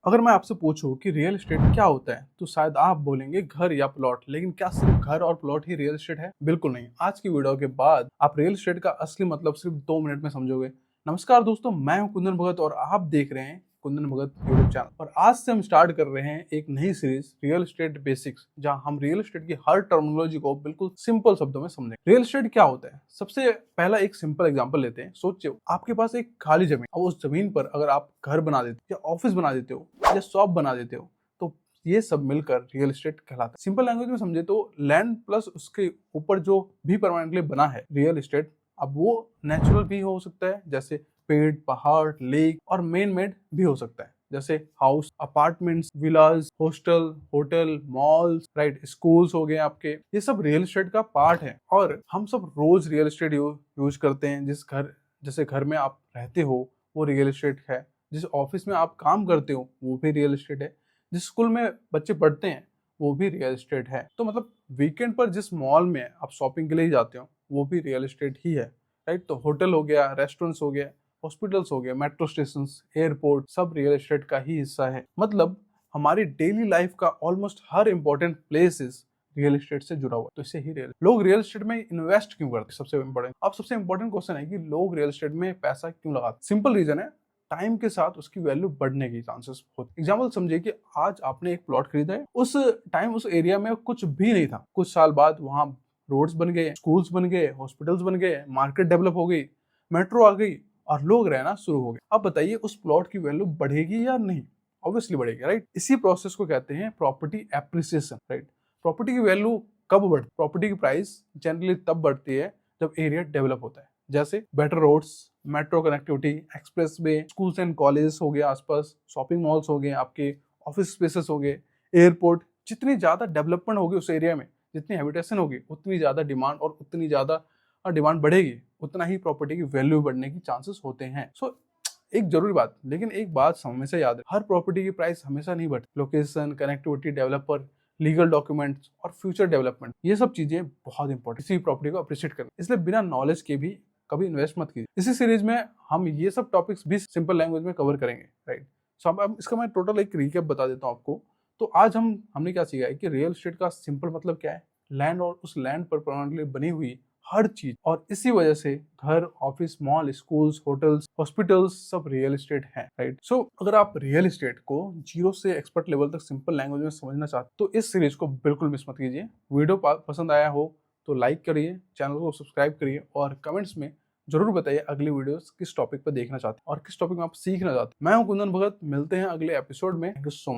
अगर मैं आपसे पूछूं कि रियल एस्टेट क्या होता है तो शायद आप बोलेंगे घर या प्लॉट। लेकिन क्या सिर्फ घर और प्लॉट ही रियल एस्टेट है? बिल्कुल नहीं। आज की वीडियो के बाद आप रियल एस्टेट का असली मतलब सिर्फ 2 मिनट में समझोगे। नमस्कार दोस्तों, मैं हूं कुंदन भगत और आप देख रहे हैं कुंदन भगत यूट्यूब चैनल। और आज से हम स्टार्ट कर रहे हैं एक नई सीरीज रियल एस्टेट बेसिक्स, जहां हम रियल एस्टेट की हर टर्मिनोलॉजी को बिल्कुल सिंपल शब्दों में समझेंगे। रियल एस्टेट क्या होता है? सबसे पहला एक सिंपल एग्जांपल लेते हैं। सोचिए आपके पास एक खाली जमीन, और उस जमीन पर अगर आप घर बना देते हो या ऑफिस बना देते हो या शॉप बना देते हो तो ये सब मिलकर रियल एस्टेट कहलाता है। सिंपल लैंग्वेज में समझे तो लैंड प्लस उसके ऊपर जो भी परमानेंटली बना है रियल एस्टेट। अब वो नेचुरल भी हो सकता है, जैसे पेड़, पहाड़, लेक, और मेन मेड भी हो सकता है, जैसे house, apartments, villas, hostel, hotel, malls, right, schools हो गए आपके। ये सब रियल एस्टेट का पार्ट है और हम सब रोज रियल एस्टेट यूज करते हैं। जैसे घर में आप रहते हो वो रियल एस्टेट है, जिस ऑफिस में आप काम करते हो वो भी रियल एस्टेट है, जिस स्कूल में बच्चे पढ़ते हैं वो भी रियल एस्टेट है। तो मतलब वीकेंड पर जिस मॉल में आप शॉपिंग के लिए जाते हो वो भी रियल एस्टेट ही है, राइट। तो होटल हो गया, रेस्टोरेंट्स हो गया, हॉस्पिटल्स हो गए, मेट्रो स्टेशन, एयरपोर्ट, सब रियल एस्टेट का ही हिस्सा है। मतलब हमारी डेली लाइफ का ऑलमोस्ट हर इंपॉर्टेंट प्लेसेस रियल एस्टेट से जुड़ा हुआ है। तो इसे ही रियल लोग रियल एस्टेट में इन्वेस्ट क्यों करते हैं? सबसे इंपॉर्टेंट क्वेश्चन है कि लोग रियल एस्टेट में पैसा क्यों लगाते? सिंपल रीजन है, टाइम के साथ उसकी वैल्यू बढ़ने की चांसेस होते। एग्जाम्पल समझिए कि आज आपने एक प्लॉट खरीदा है, उस टाइम उस एरिया में कुछ भी नहीं था। कुछ साल बाद वहां रोड्स बन गए, स्कूल्स बन गए, हॉस्पिटल्स बन गए, मार्केट डेवलप हो गई, मेट्रो आ गई और लोग रहना शुरू हो गए। अब बताइए उस प्लॉट की वैल्यू बढ़ेगी या नहीं? ऑब्वियसली बढ़ेगी, राइट। इसी प्रोसेस को कहते हैं प्रॉपर्टी एप्रिसिएशन, राइट। प्रॉपर्टी की वैल्यू कब बढ़ती? प्रॉपर्टी की प्राइस जनरली तब बढ़ती है जब एरिया डेवलप होता है, जैसे better roads, metro connectivity, expressway, schools and colleges हो गए आसपास, शॉपिंग मॉल्स हो गए, आपके ऑफिस स्पेसेस हो गए, एयरपोर्ट। जितनी ज्यादा डेवलपमेंट होगी उस एरिया में, जितनी हैबिटेशन होगी, उतनी ज्यादा डिमांड, और उतनी ज्यादा डिमांड बढ़ेगी उतना ही प्रॉपर्टी की वैल्यू बढ़ने की चांसेस होते हैं। सो एक जरूरी बात, लेकिन एक बात हमेशा याद है, हर प्रॉपर्टी की प्राइस हमेशा नहीं बढ़ती। Location, connectivity, developer, legal documents और फ्यूचर डेवलपमेंट, ये सब चीजें बहुत इंपॉर्टेंट, इसी प्रॉपर्टी को अप्रिशिएट करना। इसलिए बिना नॉलेज के भी कभी इन्वेस्ट मत कीजिए। इसी सीरीज में हम ये सब टॉपिक्स भी सिंपल लैंग्वेज में कवर करेंगे, राइट। सो अब इसका मैं टोटल एक रिकैप बता देता हूँ आपको। तो आज हमने क्या सीखा है कि रियल एस्टेट का सिंपल मतलब क्या है, लैंड और उस लैंड पर परमानेंटली बनी हुई हर चीज। और इसी वजह से घर, office, mall, schools, hotels, hospitals सब रियल एस्टेट हैं, राइट। सो अगर आप रियल एस्टेट को जीरो से एक्सपर्ट लेवल तक सिंपल लैंग्वेज में समझना चाहते तो इस सीरीज को बिल्कुल मिस मत कीजिए। वीडियो पसंद आया हो तो लाइक करिए, चैनल को सब्सक्राइब करिए और कमेंट्स में जरूर बताइए अगली वीडियोस किस टॉपिक पर देखना चाहते हैं और किस टॉपिक में आप सीखना चाहते हैं। मैं हूं कुंदन भगत, मिलते हैं अगले एपिसोड में। Thank you so much.